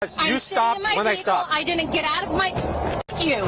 You stopped when I stopped. I didn't get out of my... you.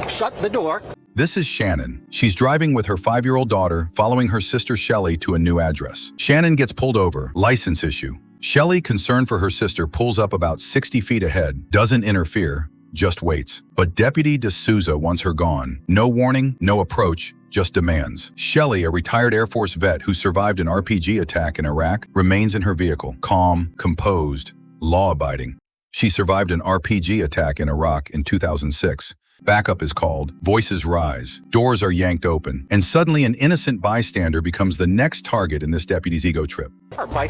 Shut the door. This is Shannon. She's driving with her 5-year-old daughter, following her sister Shelly to a new address. Shannon gets pulled over, license issue. Shelly, concerned for her sister, pulls up about 60 feet ahead, doesn't interfere, just waits. But Deputy D'Souza wants her gone. No warning, no approach, just demands. Shelly, a retired Air Force vet who survived an RPG attack in Iraq, remains in her vehicle, calm, composed, law-abiding. She survived an RPG attack in Iraq in 2006. Backup is called, voices rise, doors are yanked open, and suddenly an innocent bystander becomes the next target in this deputy's ego trip. By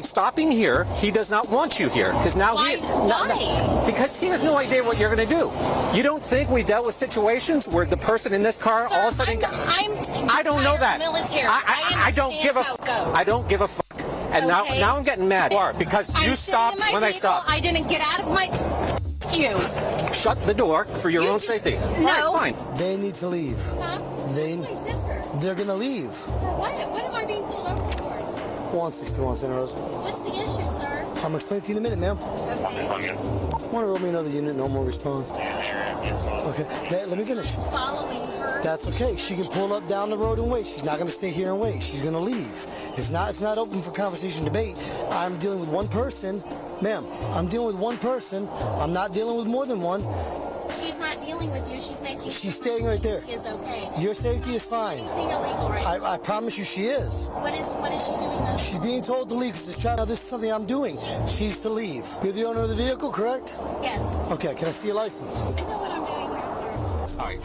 stopping here, he does not want you here. Because now Why? Because he has no idea what you're going to do. You don't think we dealt with situations where the person in this car Sir, all of a sudden... I don't know that. Military. I don't give a... I don't give a fuck. And Okay. now I'm getting mad. Because you stopped when I stopped. I didn't get out of my... you. Shut the door for your own safety. No. All right, fine. They need to leave. Huh? They, My sister. they're gonna leave. For what? What am I being pulled over for? 161 Santa Rosa. What's the issue, sir? I'm gonna explain to you in a minute, ma'am. Okay. Want to roll me another unit, no more response. Okay, let me finish. Following her. That's okay. She can pull up down the road and wait. She's not gonna stay here and wait. She's gonna leave. It's not open for conversation, debate. I'm dealing with one person, ma'am. I'm dealing with one person. I'm not dealing with more than one. She's not dealing with you. She's making. She's staying right there. Is okay. Your safety is fine. Anything illegal, right? I promise you, she is. What is she doing? Though? She's being told to leave because now this is something I'm doing. She's to leave. You're the owner of the vehicle, correct? Yes. Okay, can I see your license? I know what I'm doing now, sir. All right.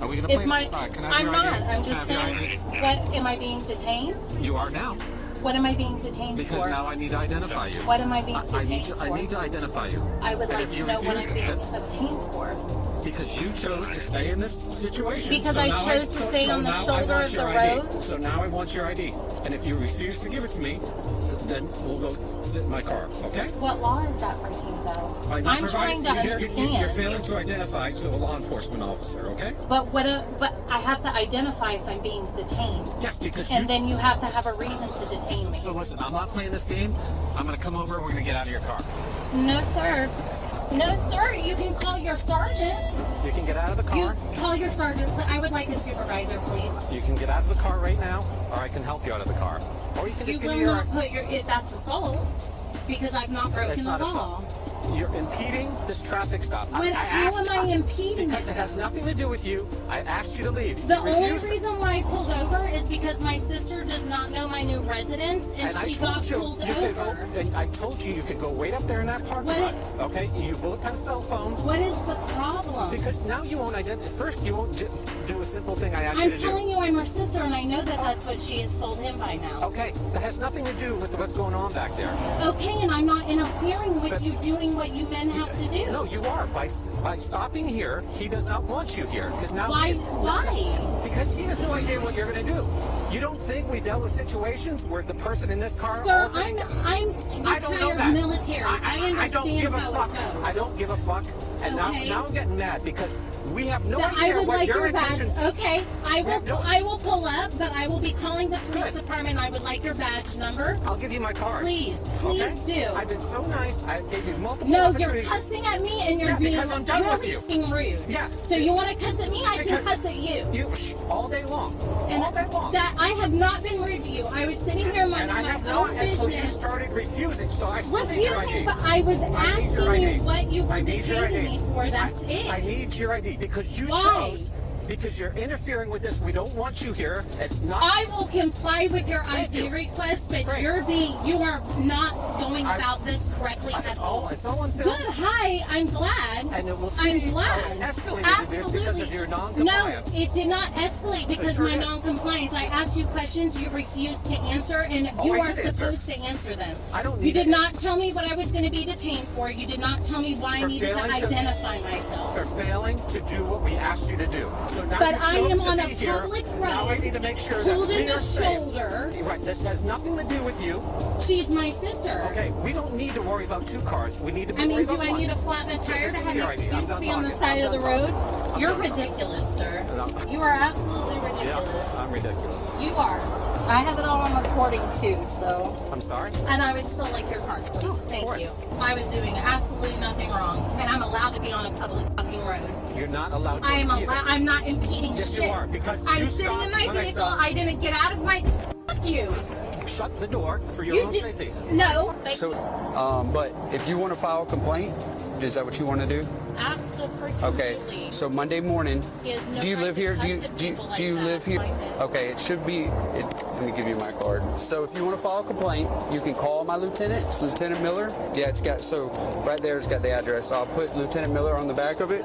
Are we going to play? All right, can I have I'm your not. ID? I'm Can I just have your saying. ID? What am I being detained? You are now. What am I being detained Because for? now I need to identify you. What am I being I detained need to, for? I need to identify you. I would And like if to you know what refuse I'm being to- obtained for. Because you chose to stay in this situation. Because So I now chose to stay on the now I shoulder want of your the ID. road. So now I want your ID. And if you refuse to give it to me, then we'll go sit in my car, okay? What law is that breaking, though? By not I'm trying to providing- You're understand. failing to identify to a law enforcement officer, okay? But but I have to identify if I'm being detained. Yes, because And then you have to have a reason to detain me. So listen, I'm not playing this game. I'm going to come over and we're going to get out of your car. No, sir. No, sir. You can call your sergeant. You can get out of the You car. call your sergeant. I would like a supervisor, please. You can get out of the car right now, or I can help you out of the car. Or you can You just give me will your... not put that's assault because I've not broken It's the not law. assault. You're impeding this traffic stop. How am I impeding Because it? it has nothing to do with you. I asked you to leave. The You only refused. reason why I pulled over is because my sister does not know my new residence and I she told got you, pulled you could go, over. and I told you could go wait up there in that parking What lot. Okay, you both have cell phones. What is the problem? Because now you won't identify. First, you won't do a simple thing I asked you I'm to telling do. you I'm her sister and I know that that's what she has told him by now. Okay, that has nothing to do with what's going on back there. Okay, and I'm not interfering with you doing what you men have to do. No, you are. By stopping here, he does not want you here. Because now Why? Because he has no idea what you're going to do. You don't think we dealt with situations where the person in this car... Sir, all of a sudden- I'm I don't know retired that. military. I understand don't give a how fuck. it goes. I don't give a fuck. And Okay. now I'm getting mad because we have no That idea I would what like your your badge. intentions... Okay, I have no- will pull up, but I will be calling the police Good. department. I would like your badge number. I'll give you my card. Please Okay? do. I've been so nice. I gave you multiple No, you're opportunities. cussing at me and you're Yeah, being because I'm done with really you. being rude. Yeah. So you want to cuss at me? I can Because cuss at you. all day long. And all day long. that I have not been rude to you. I was sitting here and minding I my have not own until you business. started refusing. So I still need your ID. Refusing, but I was I need your asking ID. you what you were I need your detaining ID. me for. That's it. I need your ID because you Why? chose. Because you're interfering with this. We don't want you here. It's not. I will comply with your Thank ID you. request, but Great. you are not going about this correctly at all. It's all on film. Good. Hi. I'm glad. And it will see I'm how glad. it escalated Absolutely. this because of your non-compliance. No, it did not escalate because sure of my did. non-compliance. I asked you questions you refused to answer, and Oh, you I are did answer. supposed to answer them. I don't You need did it. not tell me what I was going to be detained for. You did not tell me why I For needed to failing to- identify myself. For failing to do what we asked you to do. So So now But you I chose am to on be a here. public Now I road, need to make sure that holding we a are safe. shoulder. Right, this has nothing to do with you. She's my sister. Okay, we don't need to worry about two cars. We need to be I mean, worried do about I one. need a flatbed tire to have Here, an I'm excuse to done be on the talking. side I'm of the done road? talking. You're I'm done talking. ridiculous, sir. No. You are absolutely Yeah, ridiculous. I'm ridiculous. You are. I have it all on recording too, so. I'm sorry? And I would still like your car, please. Thank course. you. I was doing absolutely nothing wrong, and I'm allowed to be on a public fucking road. You're not allowed to I am impede it. I'm not impeding Yes, shit. you are, because I'm you sitting in stopped my when I vehicle. stopped. I didn't get out of my. Fuck you. Shut the door for your You own did. safety. No. So, but if you want to file a complaint, is that what you want to do? Absolutely. Okay. So Monday morning, He has no do you right live to here? Do cuss at people like you that. live here? Find it. Okay, it should be. Let me give you my card. So if you want to file a complaint, you can call my lieutenant. It's Lieutenant Miller. Yeah, it's got right there. It's got the address. I'll put Lieutenant Miller on the back of it.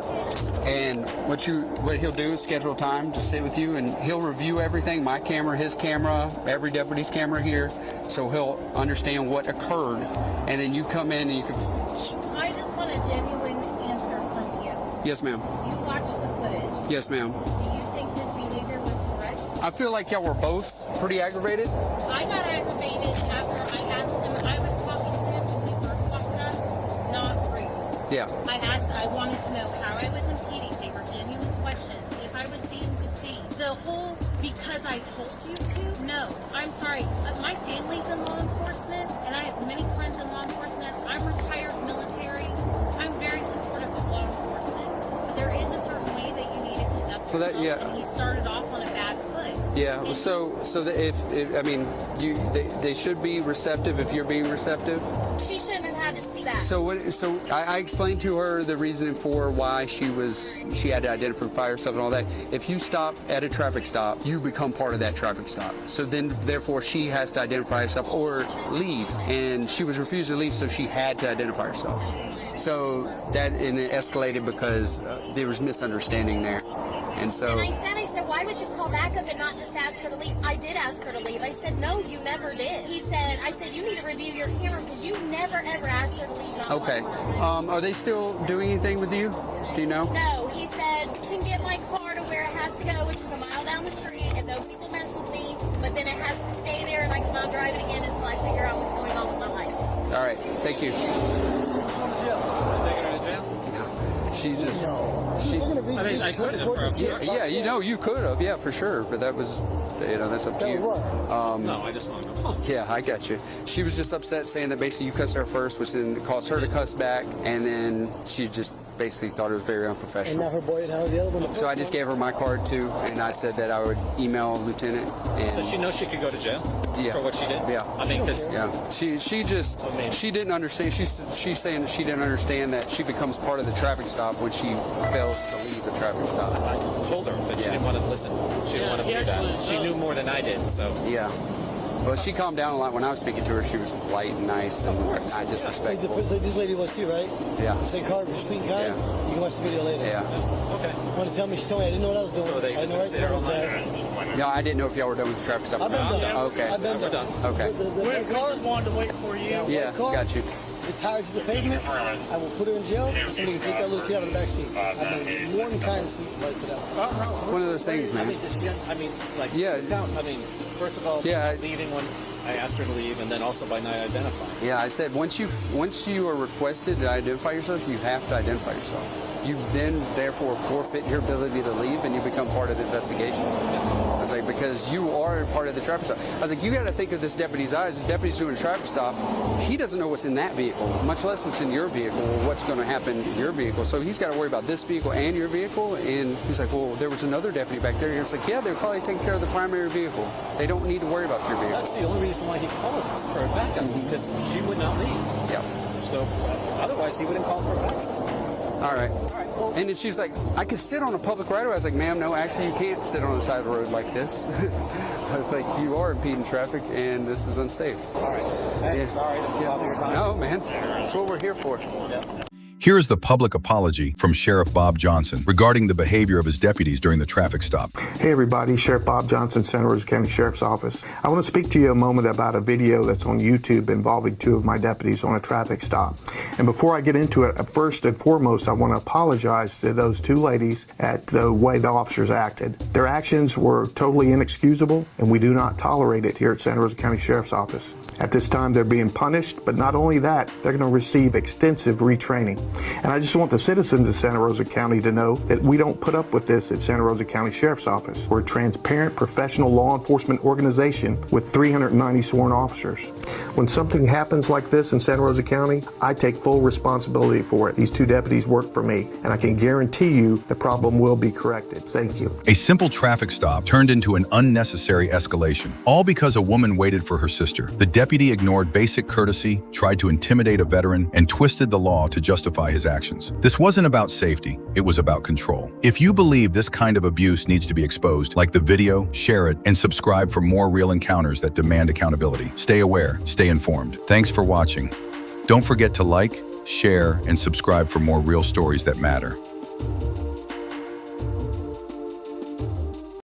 And what he'll do is schedule time to sit with you, and he'll review everything. My camera, his camera, every deputy's camera here. So he'll understand what occurred, and then you come in and you can. I just want a genuine answer from you. Yes, ma'am. You watched the footage. Yes, ma'am. Do you think his behavior was correct? I feel like y'all were both pretty aggravated. I got aggravated after I asked him. I was talking to him when he first walked up. Not rude. Yeah. I wanted to know how I was impeding. They were genuine questions. If I was being detained. The whole, because I told you to? No. I'm sorry. My family's in law enforcement, and I have many friends in law enforcement. I'm retired military. I'm very supportive of law enforcement. But there is a certain way that you need to conduct Well, that- yourself, yeah. and he started off on a bad foot. Yeah. And So if I mean, they should be receptive if you're being receptive. She shouldn't have had to see that. So I explained to her the reason for why she had to identify herself and all that. If you stop at a traffic stop, you become part of that traffic stop. So then, therefore, she has to identify herself or leave. And she was refused to leave, so she had to identify herself. So and it escalated because there was misunderstanding there. And so. And I said, why would you call back up and not just ask her to leave? I did ask her to leave. I said, no, you never did. I said, you need to review your camera because you never ever asked her to leave. Not Okay. once. Are they still doing anything with you? Do you know? No, he said, I can get my car to where it has to go, which is a mile down the street, and nobody will mess with me, but then it has to stay there, and I cannot drive it again until I figure out what's going on with my license. All right. Thank you. Taking her to jail? She's just. I mean, I could have. Yeah, you could have. Yeah, for sure. But that was, that's up to you. No, I just want to go home. Yeah, I got you. She was just upset saying that basically you cussed her first, which then caused her to cuss back, and then she just basically thought it was very And now unprofessional. her boy and how the other one. the So I first just one. gave her my card too, and I said that I would email Lieutenant. Does she And know she could go to jail Yeah. for what she did? Yeah. I mean, because yeah, she didn't understand. She's saying that she didn't understand that she becomes part of the traffic stop when she fails to leave the traffic stop. I told her, but she Yeah. didn't want to listen. She didn't want to believe that. She knew more than I did, so. Yeah. Well, she calmed down a lot. When I was speaking to her, she was polite and nice and not Like disrespectful. this lady was too, right? Yeah. The same car, sweet and kind. Yeah. You can watch the video later. Yeah. Okay. Want to tell me? She told me I didn't know what I was doing. So they I had no right to they're know what's online. at. No, I didn't know if y'all were done with the traffic stop. I've been done. Okay. I've been We're done. done. Okay. The car wanted to wait for you. Yeah, got you. The tires to the pavement. I will put her in jail. Somebody can take that little kid out of the back seat. I've been more than kind and sweet like that. One of those things, man. I mean, like, Yeah. I mean, first of all, Yeah, leaving when I asked her to leave, and then also by not identifying. Yeah, I said once you are requested to identify yourself, you have to identify yourself. You then therefore forfeit your ability to leave, and you become part of the investigation. I was like, because you are part of the traffic stop. I was like, you got to think of this deputy's eyes. This deputy's doing a traffic stop. He doesn't know what's in that vehicle, much less what's in your vehicle or what's going to happen to your vehicle. So he's got to worry about this vehicle and your vehicle. And he's like, well, there was another deputy back there. And it's like, yeah, they're probably taking care of the primary vehicle. They don't need to worry about your vehicle. That's the only reason why he called for a backup, is because she would not leave. Yeah. So otherwise, he wouldn't call for a backup. All right. And then she was like, I could sit on a public right of way. I was like, ma'am, no, actually you can't sit on the side of the road like this. I was like, you are impeding traffic and this is unsafe. All right. Thanks. Yeah. Sorry to bother your time. No, man. That's what we're here for. Here is the public apology from Sheriff Bob Johnson regarding the behavior of his deputies during the traffic stop. Hey everybody, Sheriff Bob Johnson, Santa Rosa County Sheriff's Office. I want to speak to you a moment about a video that's on YouTube involving two of my deputies on a traffic stop. And before I get into it, first and foremost, I want to apologize to those two ladies at the way the officers acted. Their actions were totally inexcusable, and we do not tolerate it here at Santa Rosa County Sheriff's Office. At this time, they're being punished, but not only that, they're going to receive extensive retraining. And I just want the citizens of Santa Rosa County to know that we don't put up with this at Santa Rosa County Sheriff's Office. We're a transparent, professional law enforcement organization with 390 sworn officers. When something happens like this in Santa Rosa County, I take full responsibility for it. These two deputies work for me, and I can guarantee you the problem will be corrected. Thank you. A simple traffic stop turned into an unnecessary escalation, all because a woman waited for her sister. The deputy ignored basic courtesy, tried to intimidate a veteran, and twisted the law to justify his actions. This wasn't about safety, it was about control. If you believe this kind of abuse needs to be exposed, like the video, share it, and subscribe for more real encounters that demand accountability. Stay aware, stay informed. Thanks for watching. Don't forget to like, share, and subscribe for more real stories that matter.